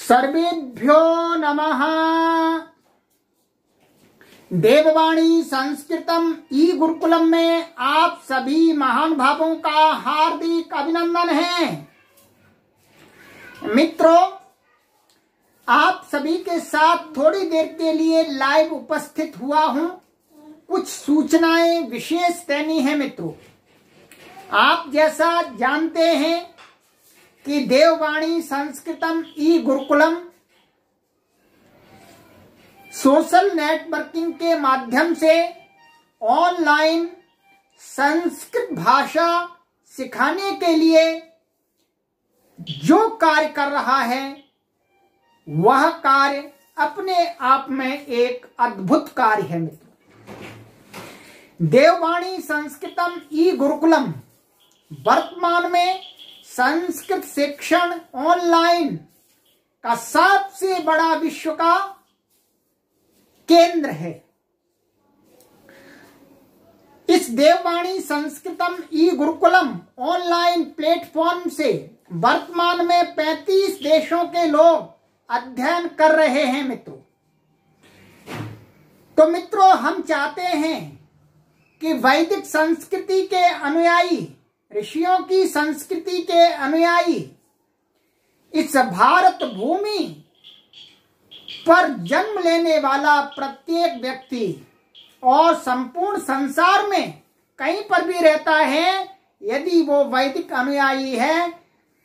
सर्वेभ्यो नमः। देववाणी संस्कृतम ई गुरुकुलम में आप सभी महान भावों का हार्दिक अभिनंदन है। मित्रों, आप सभी के साथ थोड़ी देर के लिए लाइव उपस्थित हुआ हूं। कुछ सूचनाएं विशेष देनी है। मित्रों, आप जैसा जानते हैं कि देववाणी संस्कृतम ई गुरुकुलम सोशल नेटवर्किंग के माध्यम से ऑनलाइन संस्कृत भाषा सिखाने के लिए जो कार्य कर रहा है वह कार्य अपने आप में एक अद्भुत कार्य है। मित्रों, देववाणी संस्कृतम ई गुरुकुलम वर्तमान में संस्कृत शिक्षण ऑनलाइन का सबसे बड़ा विश्व का केंद्र है। इस देववाणी संस्कृतम ई गुरुकुलम ऑनलाइन प्लेटफॉर्म से वर्तमान में 35 देशों के लोग अध्ययन कर रहे हैं। मित्रों, तो मित्रों, हम चाहते हैं कि वैदिक संस्कृति के अनुयायी, ऋषियों की संस्कृति के अनुयायी इस भारत भूमि पर जन्म लेने वाला प्रत्येक व्यक्ति और संपूर्ण संसार में कहीं पर भी रहता है, यदि वो वैदिक अनुयायी है,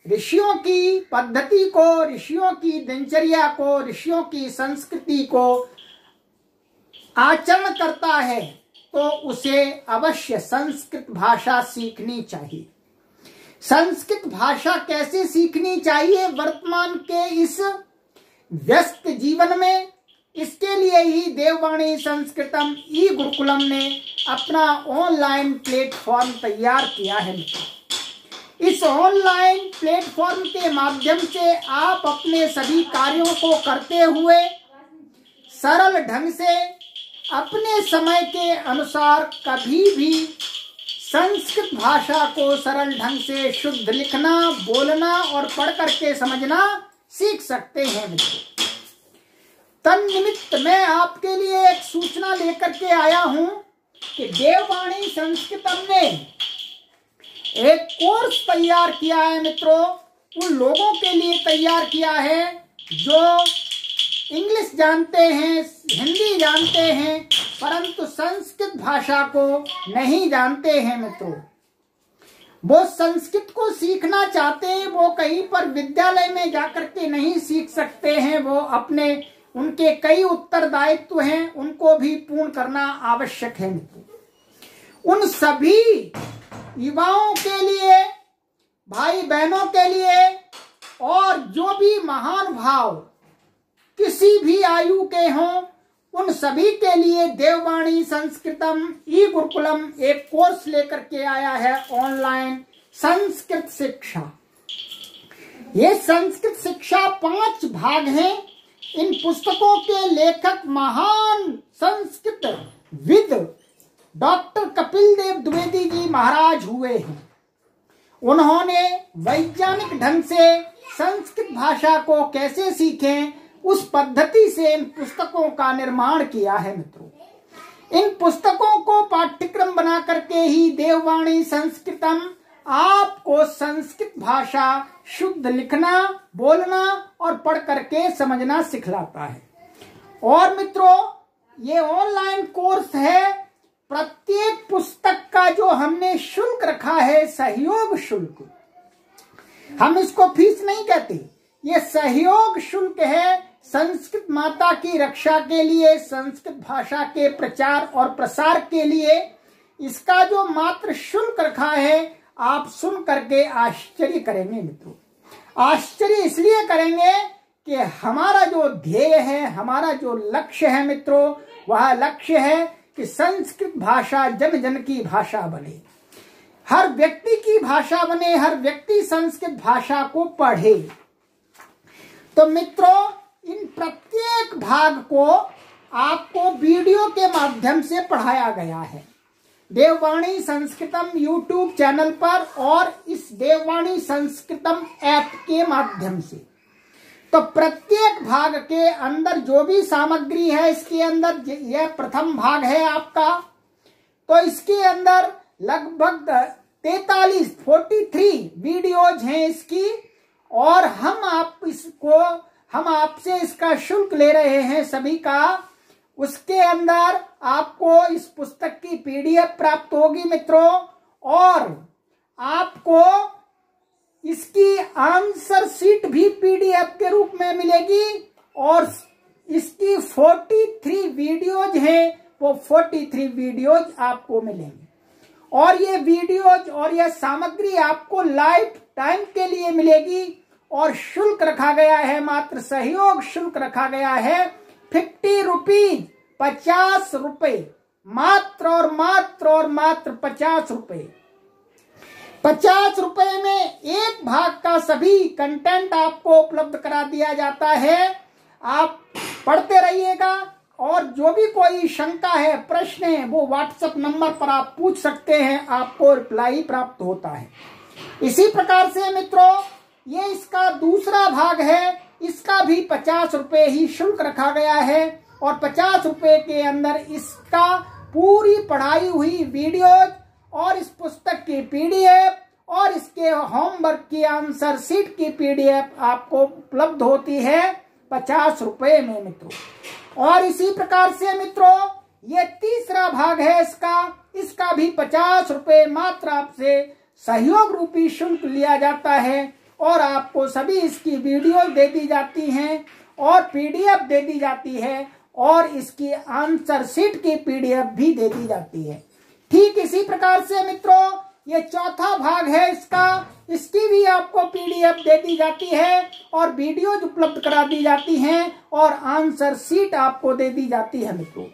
ऋषियों की पद्धति को, ऋषियों की दिनचर्या को, ऋषियों की संस्कृति को आचरण करता है, तो उसे अवश्य संस्कृत भाषा सीखनी चाहिए। संस्कृत भाषा कैसे सीखनी चाहिए वर्तमान के इस व्यस्त जीवन में, इसके लिए ही देववाणी संस्कृतम ई गुरुकुलम ने अपना ऑनलाइन प्लेटफॉर्म तैयार किया है। इस ऑनलाइन प्लेटफॉर्म के माध्यम से आप अपने सभी कार्यों को करते हुए सरल ढंग से अपने समय के अनुसार कभी भी संस्कृत भाषा को सरल ढंग से शुद्ध लिखना, बोलना और पढ़ करके समझना सीख सकते हैं। मित्रों, तन्निमित्त मैं आपके लिए एक सूचना लेकर के आया हूं कि देववाणी संस्कृतम ने एक कोर्स तैयार किया है। मित्रों, उन लोगों के लिए तैयार किया है जो इंग्लिश जानते हैं, हिंदी जानते हैं, परंतु संस्कृत भाषा को नहीं जानते हैं। मित्रों, वो संस्कृत को सीखना चाहते हैं, वो कहीं पर विद्यालय में जाकर के नहीं सीख सकते हैं। वो अपने, उनके कई उत्तरदायित्व हैं, उनको भी पूर्ण करना आवश्यक है। मित्रों, उन सभी युवाओं के लिए, भाई बहनों के लिए और जो भी महान भाव किसी भी आयु के हों, उन सभी के लिए देववाणी संस्कृतम ई गुरुकुलम एक कोर्स लेकर के आया है, ऑनलाइन संस्कृत शिक्षा। ये संस्कृत शिक्षा 5 भाग हैं। इन पुस्तकों के लेखक महान संस्कृत विद डॉक्टर कपिल देव द्विवेदी जी महाराज हुए हैं। उन्होंने वैज्ञानिक ढंग से संस्कृत भाषा को कैसे सीखें, उस पद्धति से इन पुस्तकों का निर्माण किया है। मित्रों, इन पुस्तकों को पाठ्यक्रम बना करके ही देववाणी संस्कृतम आपको संस्कृत भाषा शुद्ध लिखना, बोलना और पढ़ करके समझना सिखलाता है। और मित्रों, ये ऑनलाइन कोर्स है। प्रत्येक पुस्तक का जो हमने शुल्क रखा है, सहयोग शुल्क, हम इसको फीस नहीं कहते, ये सहयोग शुल्क है। संस्कृत माता की रक्षा के लिए, संस्कृत भाषा के प्रचार और प्रसार के लिए इसका जो मात्र शुल्क रखा है, आप सुन करके आश्चर्य करेंगे। मित्रों, आश्चर्य इसलिए करेंगे कि हमारा जो ध्येय है, हमारा जो लक्ष्य है मित्रों, वह लक्ष्य है कि संस्कृत भाषा जन जन की भाषा बने, हर व्यक्ति की भाषा बने, हर व्यक्ति संस्कृत भाषा को पढ़े। तो मित्रों, इन प्रत्येक भाग को आपको वीडियो के माध्यम से पढ़ाया गया है देववाणी संस्कृतम यूट्यूब चैनल पर और इस देववाणी संस्कृतम ऐप के माध्यम से। तो प्रत्येक भाग के अंदर जो भी सामग्री है, इसके अंदर यह प्रथम भाग है आपका, तो इसके अंदर लगभग 43 वीडियोज हैं इसकी, और हम आपसे इसका शुल्क ले रहे हैं सभी का। उसके अंदर आपको इस पुस्तक की पीडीएफ प्राप्त होगी मित्रों, और आपको इसकी आंसर शीट भी पीडीएफ के रूप में मिलेगी, और इसकी 43 वीडियोज हैं, वो 43 वीडियोज आपको मिलेंगे। और ये वीडियोज और यह सामग्री आपको लाइफ टाइम के लिए मिलेगी, और शुल्क रखा गया है, मात्र सहयोग शुल्क रखा गया है 50 रुपीज, 50 रुपए, मात्र और मात्र 50 रुपए। 50 रुपए में एक भाग का सभी कंटेंट आपको उपलब्ध करा दिया जाता है। आप पढ़ते रहिएगा, और जो भी कोई शंका है, प्रश्न है, वो व्हाट्सएप नंबर पर आप पूछ सकते हैं, आपको रिप्लाई प्राप्त होता है। इसी प्रकार से मित्रों, ये इसका दूसरा भाग है, इसका भी 50 रुपए ही शुल्क रखा गया है, और 50 रुपए के अंदर इसका पूरी पढ़ाई हुई वीडियोज और इस पुस्तक की पीडीएफ और इसके होमवर्क की आंसर शीट की पीडीएफ आपको उपलब्ध होती है 50 रुपए में मित्रों। और इसी प्रकार से मित्रों, ये तीसरा भाग है इसका भी 50 रुपए मात्र आपसे सहयोग रूपी शुल्क लिया जाता है, और आपको सभी इसकी वीडियो दे दी जाती हैं और पीडीएफ दे दी जाती है, और इसकी आंसर शीट की पीडीएफ भी दे दी जाती है। ठीक इसी प्रकार से मित्रों, ये चौथा भाग है इसकी भी आपको पीडीएफ दे दी जाती है, और वीडियोज उपलब्ध करा दी जाती हैं, और आंसर शीट आपको दे दी जाती है मित्रों।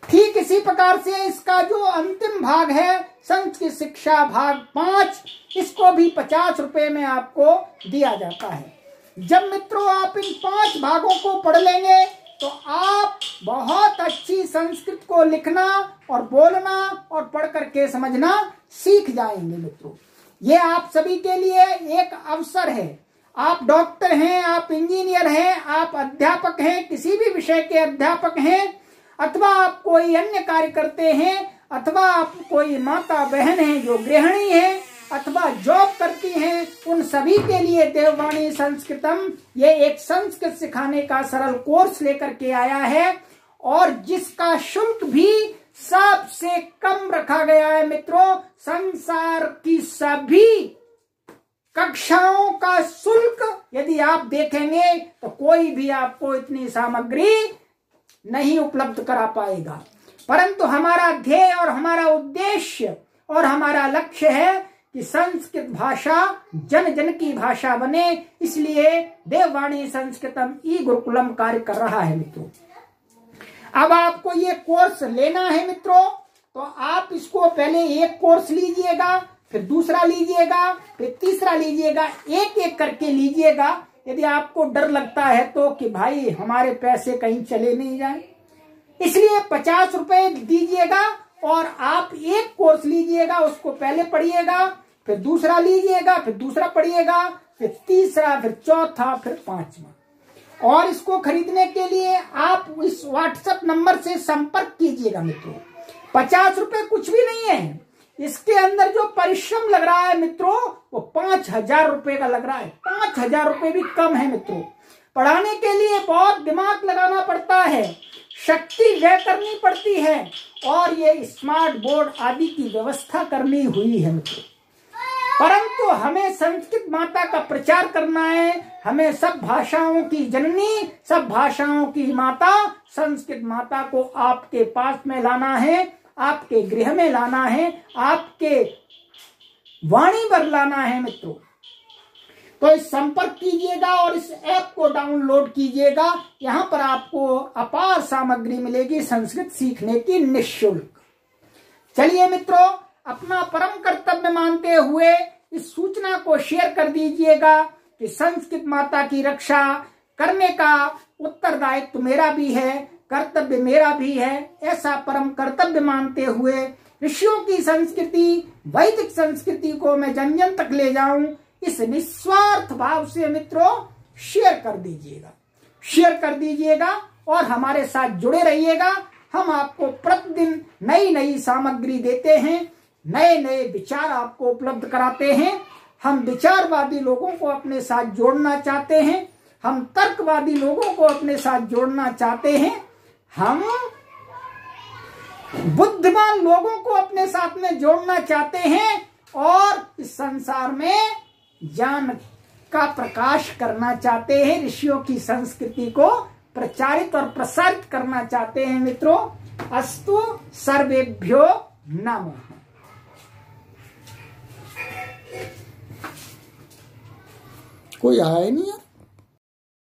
ठीक इसी प्रकार से इसका जो अंतिम भाग है, संस्कृत शिक्षा भाग 5, इसको भी 50 रुपए में आपको दिया जाता है। जब मित्रों आप इन 5 भागों को पढ़ लेंगे, तो आप बहुत अच्छी संस्कृत को लिखना और बोलना और पढ़ करके समझना सीख जाएंगे मित्रों। ये आप सभी के लिए एक अवसर है। आप डॉक्टर हैं, आप इंजीनियर हैं, आप अध्यापक हैं, किसी भी विषय के अध्यापक हैं, अथवा आप कोई अन्य कार्य करते हैं, अथवा आप कोई माता बहन हैं जो गृहिणी है, अथवा जॉब करती हैं, उन सभी के लिए देववाणी संस्कृतम ये एक संस्कृत सिखाने का सरल कोर्स लेकर के आया है, और जिसका शुल्क भी सबसे कम रखा गया है मित्रों। संसार की सभी कक्षाओं का शुल्क यदि आप देखेंगे तो कोई भी आपको इतनी सामग्री नहीं उपलब्ध करा पाएगा, परंतु हमारा ध्येय और हमारा उद्देश्य और हमारा लक्ष्य है कि संस्कृत भाषा जन जन की भाषा बने, इसलिए देववाणी संस्कृतम ई गुरुकुलम कार्य कर रहा है मित्रों। अब आपको ये कोर्स लेना है मित्रों, तो आप इसको पहले एक कोर्स लीजिएगा, फिर दूसरा लीजिएगा, फिर तीसरा लीजिएगा, एक एक करके लीजिएगा। यदि आपको डर लगता है तो कि भाई हमारे पैसे कहीं चले नहीं जाए, इसलिए 50 रुपए दीजिएगा, और आप एक कोर्स लीजिएगा, उसको पहले पढ़िएगा, फिर दूसरा लीजिएगा, फिर दूसरा पढ़िएगा, फिर तीसरा, फिर चौथा, फिर 5वां। और इसको खरीदने के लिए आप इस व्हाट्सएप नंबर से संपर्क कीजिएगा मित्रों। 50 रुपए कुछ भी नहीं है, इसके अंदर जो परिश्रम लग रहा है मित्रों वो 5000 रुपए का लग रहा है। 5000 रुपए भी कम है मित्रों। पढ़ाने के लिए बहुत दिमाग लगाना पड़ता है, शक्ति व्यय करनी पड़ती है, और ये स्मार्ट बोर्ड आदि की व्यवस्था करनी हुई है मित्रों। परंतु हमें संस्कृत माता का प्रचार करना है, हमें सब भाषाओं की जननी, सब भाषाओं की माता संस्कृत माता को आपके पास में लाना है, आपके गृह में लाना है, आपके वाणी पर लाना है मित्रों। तो इस संपर्क कीजिएगा और इस ऐप को डाउनलोड कीजिएगा। यहाँ पर आपको अपार सामग्री मिलेगी संस्कृत सीखने की निःशुल्क। चलिए मित्रों, अपना परम कर्तव्य मानते हुए इस सूचना को शेयर कर दीजिएगा कि संस्कृत माता की रक्षा करने का उत्तरदायित्व मेरा भी है, कर्तव्य मेरा भी है। ऐसा परम कर्तव्य मानते हुए ऋषियों की संस्कृति, वैदिक संस्कृति को मैं जन जन तक ले जाऊं, इस निस्वार्थ भाव से मित्रों शेयर कर दीजिएगा और हमारे साथ जुड़े रहिएगा। हम आपको प्रतिदिन नई नई सामग्री देते हैं, नए नए विचार आपको उपलब्ध कराते हैं। हम विचारवादी लोगों को अपने साथ जोड़ना चाहते हैं, हम तर्कवादी लोगों को अपने साथ जोड़ना चाहते हैं, हम बुद्धिमान लोगों को अपने साथ में जोड़ना चाहते हैं और इस संसार में ज्ञान का प्रकाश करना चाहते हैं, ऋषियों की संस्कृति को प्रचारित और प्रसारित करना चाहते हैं। मित्रों, अस्तु सर्वेभ्यो नमः। कोई आया नहीं यार।